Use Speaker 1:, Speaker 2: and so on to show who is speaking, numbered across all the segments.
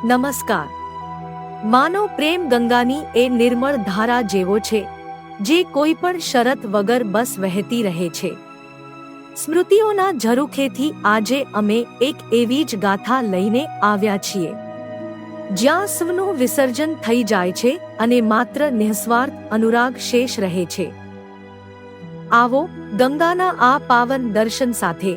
Speaker 1: નમસ્કાર. માનો પ્રેમ ગંગાની એ નિર્મળ ધારા જેવો છે, જે કોઈ પણ શરત વગર બસ વહેતી રહે છે. સ્મૃતિઓના ઝરૂખેથી આજે અમે એક એવી જ ગાથા લઈને આવ્યા છીએ, જ્યાં સ્વનું વિસર્જન થઈ જાય છે અને માત્ર નિઃસ્વાર્થ અનુરાગ શેષ રહે છે. આવો, ગંગાના આ પાવન દર્શન સાથે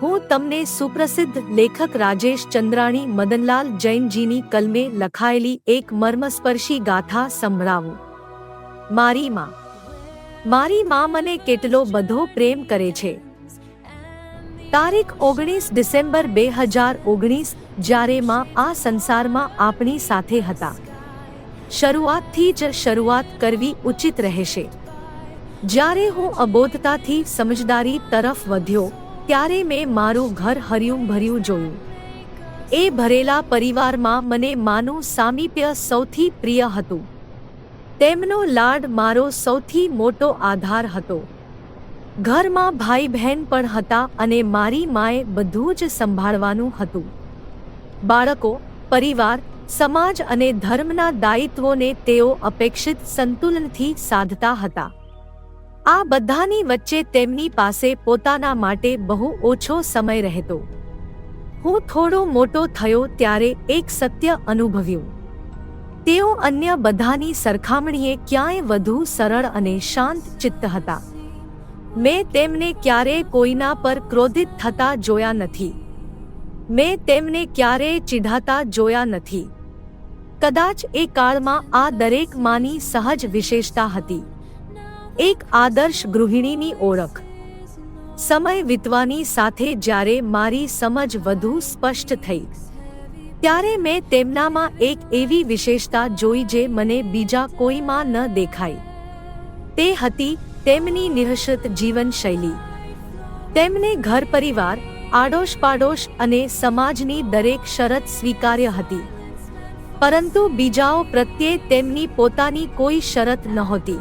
Speaker 1: હું તમને સુપ્રસિદ્ધ લેખક રાજેશ ચંદ્રાણી મદનલાલ જૈનજીની કલમે લખાયેલી એક મર્મસ્પર્શી ગાથા સંભળાવું. મારી માં. મારી માં મને કેટલો બધો પ્રેમ કરે છે. તારીખ 19 ડિસેમ્બર 2019, જ્યારે માં આ સંસારમાં આપણી સાથે હતા. શરૂઆતથી જ શરૂઆત કરવી ઉચિત રહેશે. જ્યારે હું અબોધતાથી સમજદારી તરફ વધ્યો, ત્યારે મેં મારું ઘર હર્યું ભર્યું જોયું. એ ભરેલા પરિવારમાં મને માનું સામીપ્ય સૌથી પ્રિય હતું. તેમનો લાડ મારો સૌથી મોટો આધાર હતો. ઘરમાં ભાઈ બહેન પણ હતા અને મારી માએ બધું જ સંભાળવાનું હતું. બાળકો, પરિવાર, સમાજ અને ધર્મના દાયિત્વોને તેઓ અપેક્ષિત સંતુલનથી સાધતા હતા. આ બધાની વચ્ચે તેમની પાસે પોતાના માટે બહુ ઓછો સમય રહેતો. હું થોડો મોટો થયો ત્યારે એક સત્ય અનુભવ્યું. તેઓ અન્ય બધાની સરખામણીએ ક્યાંય વધુ સરળ અને શાંત ચિત્ત હતા. મેં તેમને ક્યારેય કોઈના પર ક્રોધિત થતા જોયા નથી. મેં તેમને ક્યારેય ચીઢાતા જોયા નથી. કદાચ એ કાળમાં આ દરેક માની સહજ વિશેષતા હતી, એક આદર્શ ગૃહિણીની ઓળખ. સમય વીતવાની સાથે જ્યારે મારી સમજ વધુ સ્પષ્ટ થઈ, ત્યારે મેં તેમનામાં એક એવી વિશેષતા જોઈ જે મને બીજા કોઈમાં ન દેખાઈ. તે હતી તેમની નિઃશૃત જીવનશૈલી. તેમને ઘર પરિવાર, આડોશ પાડોશ અને સમાજની દરેક શરત સ્વીકાર્ય હતી, પરંતુ બીજાઓ પ્રત્યે તેમની પોતાની કોઈ શરત નહોતી.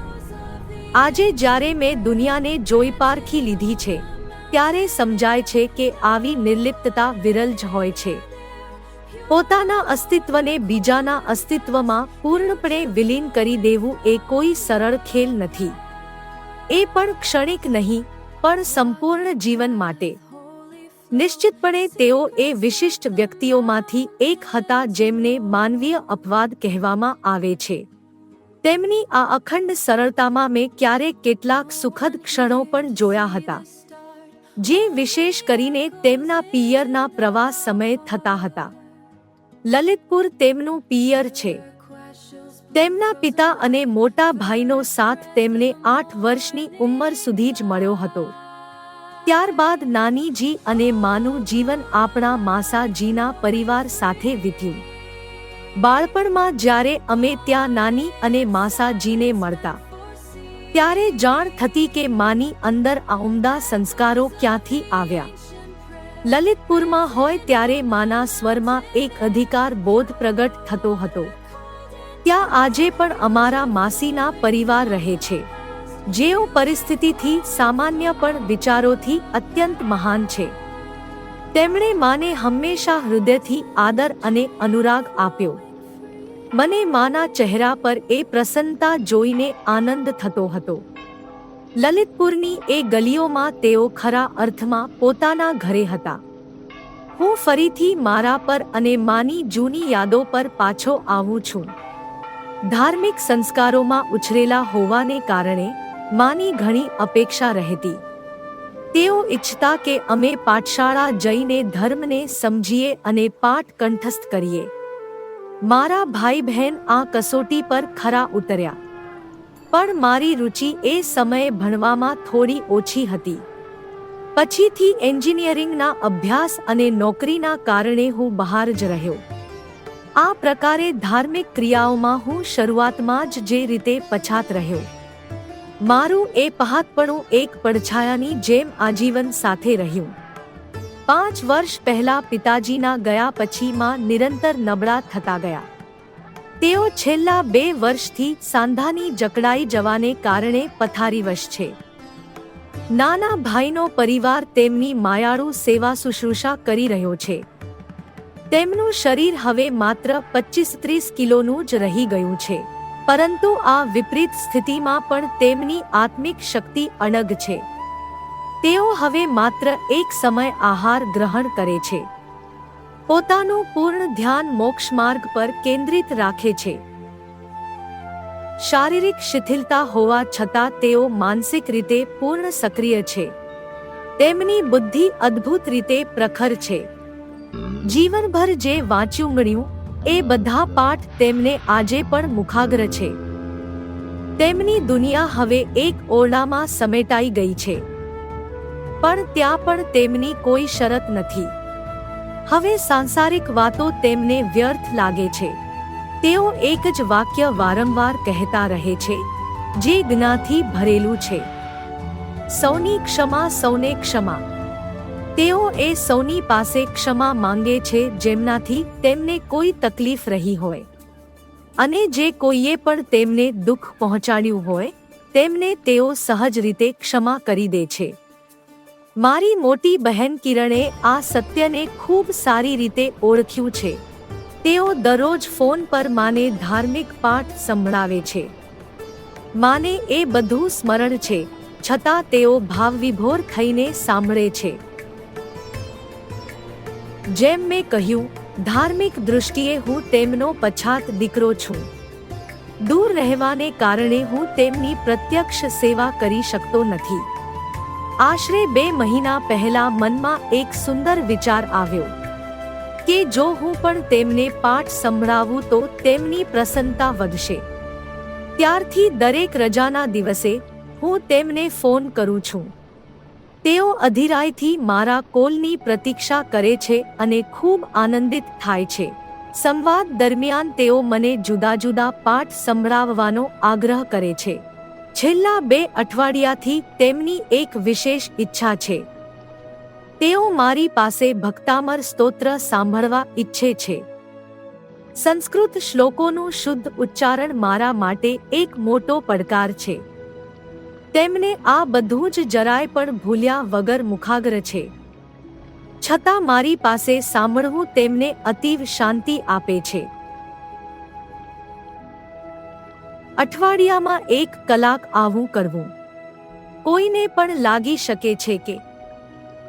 Speaker 1: આજે જ્યારે મેં દુનિયાને જોઈ પારખી લીધી છે, ત્યારે સમજાય છે કે આવી નિર્લિપ્તતા વિરલ જ હોય છે. પોતાના અસ્તિત્વને બીજાના અસ્તિત્વમાં પૂર્ણપણે વિલીન કરી દેવું એ કોઈ સરળ ખેલ નથી. એ પણ ક્ષણિક નહીં, પણ સંપૂર્ણ જીવન માટે. નિશ્ચિતપણે તેઓ એ વિશિષ્ટ વ્યક્તિઓમાંથી એક હતા જેમને માનવીય અપવાદ કહેવામાં આવે છે. તેમની આ અખંડ સરળતામાં મેં ક્યારેક કેટલાક સુખદ ક્ષણો પણ જોયા હતા, જે વિશેષ કરીને તેમના પિયરના પ્રવાસ સમયે થતા હતા. લલિતપુર તેમનું પિયર છે. તેમના પિતા અને મોટા ભાઈનો સાથ તેમને 8 વર્ષની ઉંમર સુધી જ મળ્યો હતો. ત્યારબાદ નાનીજી અને માનું જીવન આપણા માસાજીના પરિવાર સાથે વીત્યું. બાળપણમાં જ્યારે અમે ત્યાં નાની અને માસાજીને મળતા, ત્યારે જાણ થતી કે માની અંદર આ ઉમદા સંસ્કારો ક્યાંથી આવ્યા. લલિતપુરમાં હોય ત્યારે માના સ્વરમાં એક અધિકાર બોધ પ્રગટ થતો હતો. ત્યાં આજે પણ અમારા માસીના પરિવાર રહે છે, જેઓ પરિસ્થિતિથી સામાન્ય પણ વિચારોથી અત્યંત મહાન છે. તેમણે માને હંમેશા હૃદયથી આદર અને અનુરાગ આપ્યો. મને માના ચહેરા પર એ પ્રસન્નતા જોઈને આનંદ થતો હતો. લલિતપુરની એ ગલીઓમાં તેઓ ખરા અર્થમાં પોતાના ઘરે હતા. હું ફરીથી મારા પર અને માની જૂની યાદો પર પાછો આવું છું. ધાર્મિક સંસ્કારોમાં ઉછરેલા હોવાને કારણે માની ઘણી અપેક્ષા રહેતી. તેઓ ઈચ્છતા કે અમે પાઠશાળા જઈને ધર્મને સમજીએ અને પાઠ કંઠસ્થ કરીએ. મારા ભાઈ બહેન આ કસોટી પર ખરા ઉતર્યા, પણ મારી રુચિ એ સમયે ભણવામાં થોડી ઓછી હતી. પછીથી એન્જિનિયરિંગના અભ્યાસ અને નોકરીના કારણે હું બહાર જ રહ્યો. આ પ્રકારે ધાર્મિક ક્રિયાઓમાં હું શરૂઆતમાં જ જે રીતે પછાત રહ્યો, મારું એ પહાતપણું એક પડછાયાની જેમ આજીવન સાથે રહ્યું. 5 વર્ષ પહેલા પિતાજીના ગયા પછી માં નિરંતર નબળા થતા ગયા. તેઓ છેલ્લા 2 વર્ષથી સાંધાની જકડાઈ જવાને કારણે પથારીવશ છે. નાના ભાઈનો પરિવાર તેમની માયાળુ સેવા શુશ્રૂષા કરી રહ્યો છે. તેમનું શરીર હવે માત્ર 25-30 કિલોનું જ રહી ગયું છે, પરંતુ આ વિપરીત સ્થિતિમાં પણ તેમની આત્મિક શક્તિ અડગ છે. તેઓ હવે માત્ર એક સમય આહાર ગ્રહણ કરે છે, પોતાનું પૂર્ણ ધ્યાન મોક્ષ માર્ગ પર કેન્દ્રિત રાખે છે. શારીરિક શિથિલતા હોવા છતાં તેઓ માનસિક રીતે પૂર્ણ સક્રિય છે. તેમની બુદ્ધિ અદ્ભુત રીતે પ્રખર છે. જીવનભર જે વાંચ્યું મળ્યું એ બધા પાઠ તેમને આજે પણ મુખાગ્ર છે. તેમની દુનિયા હવે એક ઓરડામાં સમેટાઈ ગઈ છે, પણ ત્યાં પણ તેમની કોઈ શરત નથી. હવે સાંસારિક વાતો તેમને વ્યર્થ લાગે છે. તેઓ એક જ વાક્ય વારંવાર કહેતા રહે છે, જે જ્ઞાનથી ભરેલું છે: સૌની ક્ષમા, સૌને ક્ષમા. તેઓ એ સૌની પાસે ક્ષમા માંગે છે જેમનાથી તેમને કોઈ તકલીફ રહી હોય, અને જે કોઈએ પણ તેમને દુઃખ પહોંચાડ્યું હોય તેમને તેઓ સહજ રીતે ક્ષમા કરી દે છે. મારી મોટી બહેન કિરણે આ સત્યને ખૂબ સારી રીતે ઓળખ્યું છે. તેઓ દરરોજ ફોન પર માને ધાર્મિક પાઠ સંભળાવે છે. માને એ બધું સ્મરણ છે, છતાં તેઓ ભાવવિભોર થઈને સાંભળે છે. જેમ મેં કહ્યું, ધાર્મિક દૃષ્ટિએ હું તેમનો પછાત દીકરો છું. દૂર રહેવાને કારણે હું તેમની પ્રત્યક્ષ સેવા કરી શકતો નથી. આશરે 2 મહિના પહેલા મનમાં એક સુંદર વિચાર આવ્યો કે જો હું પણ તેમને પાઠ સંભળાવું તો તેમની પ્રસન્નતા વધશે. ત્યારથી દરેક રજાના દિવસે હું તેમને ફોન કરું છું. તેઓ અધીરાઈથી મારા કોલની પ્રતીક્ષા કરે છે અને ખૂબ આનંદિત થાય છે. સંવાદ દરમિયાન તેઓ મને જુદા જુદા પાઠ સંભળાવવાનો આગ્રહ કરે છે. છેલ્લા 2 અઠવાડિયાથી તેમની એક વિશેષ ઈચ્છા છે. તેઓ મારી પાસે ભક્તામર સ્તોત્ર સાંભળવા ઈચ્છે છે. સંસ્કૃત શ્લોકોનું શુદ્ધ ઉચ્ચારણ મારા માટે એક મોટો પડકાર છે. તેમને આ બધું જ જરાય પણ ભૂલ્યા વગર મુખાગ્ર છે. છતાં મારી પાસે સાંભળવું તેમને અતીવ શાંતિ આપે છે. અઠવાડિયામાં 1 કલાક આવું કરવું. કોઈને પણ લાગી શકે છે કે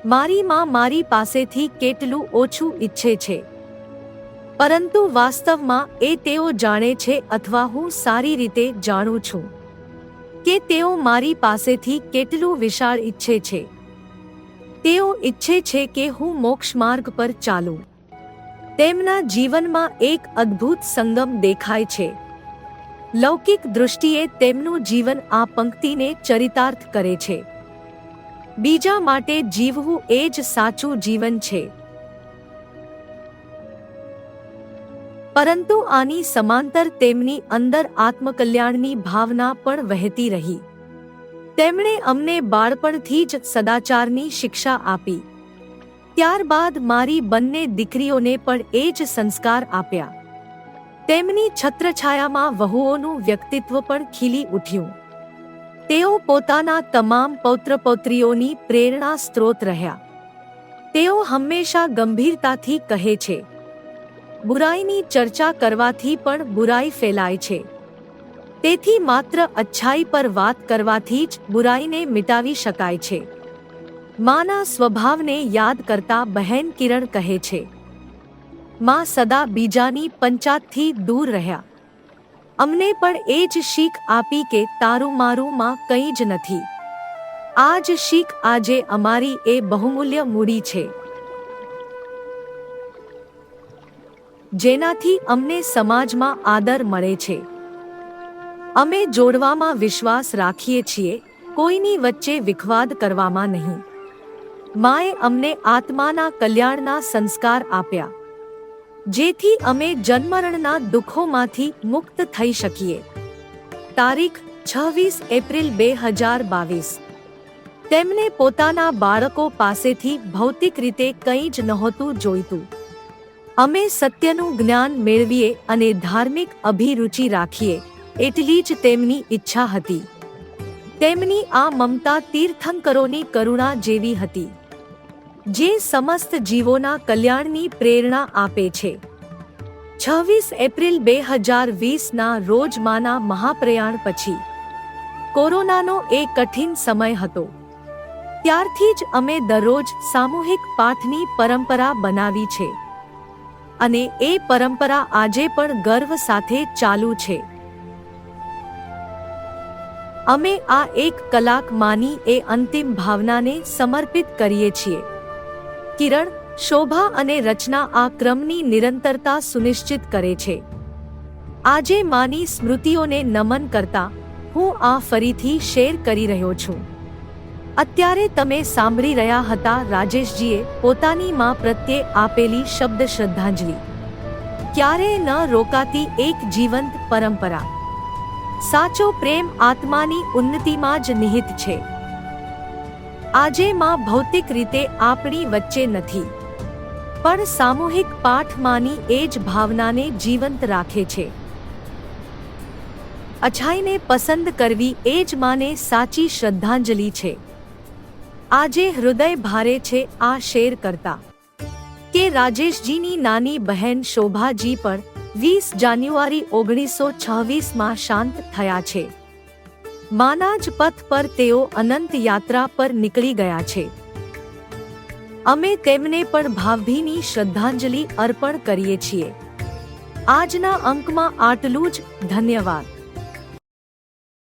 Speaker 1: મારી માં મારી પાસેથી કેટલું ઓછું ઈચ્છે છે, પરંતુ વાસ્તવમાં એ તેઓ જાણે છે, અથવા હું સારી રીતે જાણું છું કે તેઓ મારી પાસેથી કેટલું વિશાળ ઈચ્છે છે. તેઓ ઈચ્છે છે કે હું મોક્ષ માર્ગ પર ચાલું. તેમના જીવનમાં એક અદ્ભુત સંગમ દેખાય છે. લૌકિક દૃષ્ટિએ તેમનું જીવન આ પંક્તિને ચરિતાર્થ કરે છે: બીજા માટે જીવવું એ જ સાચું જીવન છે. પરંતુ આની સમાંતર તેમની અંદર આત્મકલ્યાણની ભાવના પણ વહેતી રહી. તેમણે અમને બાળપણથી જ સદાચારની શિક્ષા આપી. ત્યારબાદ મારી બંને દીકરીઓને પણ એ જ સંસ્કાર આપ્યા. તેમની છત્રછાયામાં વહુઓનું વ્યક્તિત્વ પણ ખીલી ઉઠ્યું. તેઓ પોતાના તમામ પૌત્ર-પૌત્રીઓની પ્રેરણા સ્ત્રોત રહ્યા. તેઓ હંમેશા ગંભીરતાથી કહે છે, બુરાઈની ચર્ચા કરવાથી પણ બુરાઈ ફેલાય છે. તેથી માત્ર અચ્છાઈ પર વાત કરવાથી જ બુરાઈને મિટાવી શકાય છે. માના સ્વભાવને યાદ કરતા બહેન કિરણ કહે છે, માં સદા બીજાની પંચાતથી દૂર રહ્યા. અમને પણ એ જ શીખ આપી કે તારું મારું માં કંઈ જ નથી. આ જ શીખ આજે અમારી એ બહુમૂલ્ય મૂડી છે, જેનાથી અમને સમાજમાં આદર મળે છે. અમે જોડવામાં વિશ્વાસ રાખીએ છીએ, કોઈની વચ્ચે વિખવાદ કરવામાં નહીં. માએ અમને આત્માના કલ્યાણના સંસ્કાર આપ્યા, જેથી અમે જન્મરણના દુઃખોમાંથી મુક્ત થઈ શકીએ. તારીખ 26 એપ્રિલ 2022. તેમને પોતાના બાળકો પાસેથી ભૌતિક રીતે કંઈ જ નહોતું જોઈતું. અમે સત્યનું જ્ઞાન મેળવીએ અને ધાર્મિક અભિરુચિ રાખીએ, એટલી જ તેમની ઈચ્છા હતી. તેમની આ મમતા તીર્થંકરોની કરુણા જેવી હતી. જે સમસ્ત જીવોના કલ્યાણની પ્રેરણા આપે છે. 26 એપ્રિલ 2020ના રોજ માના મહાપ્રયાણ પછી કોરોનાનો એક કઠિન સમય હતો. ત્યારથી જ અમે દરરોજ સામૂહિક પાઠની પરંપરા બનાવી છે અને એ પરંપરા આજે પણ ગર્વ સાથે ચાલુ છે. અમે આ 1 કલાક માની એ અંતિમ ભાવનાને સમર્પિત કરીએ છીએ. કિરણ, શોભા અને રચના આ ક્રમની નિરંતરતા સુનિશ્ચિત કરે છે. આજે માની સ્મૃતિઓને નમન કરતા હું આ ફરીથી શેર કરી રહ્યો છું. અત્યારે તમે સાંભળી રહ્યા હતા રાજેશજીએ પોતાની માં પ્રત્યે આપેલી શબ્દ શ્રદ્ધાંજલિ. ક્યારેય ન રોકાતી એક જીવંત પરંપરા. સાચો પ્રેમ આત્માની ઉન્નતિમાં જ નિહિત છે. આજે માં ભૌતિક રીતે આપણી વચ્ચે નથી, પણ સામૂહિક પાઠ માની એ જ ભાવનાને જીવંત રાખે છે. અછાઈને પસંદ કરવી એ જ માને સાચી શ્રદ્ધાંજલિ છે. આજે હૃદય ભારે છે આ શેર કરતા કે રાજેશજીની નાની બહેન શોભાજી પણ 20 જાન્યુઆરી 1926માં શાંત થયા છે. માના જ પથ પર તેઓ અનંત યાત્રા પર નીકળી ગયા છે. અમે તેમને પણ ભાવભીની શ્રદ્ધાંજલિ અર્પણ કરીએ છીએ. આજના અંકમાં આટલું જ. ધન્યવાદ.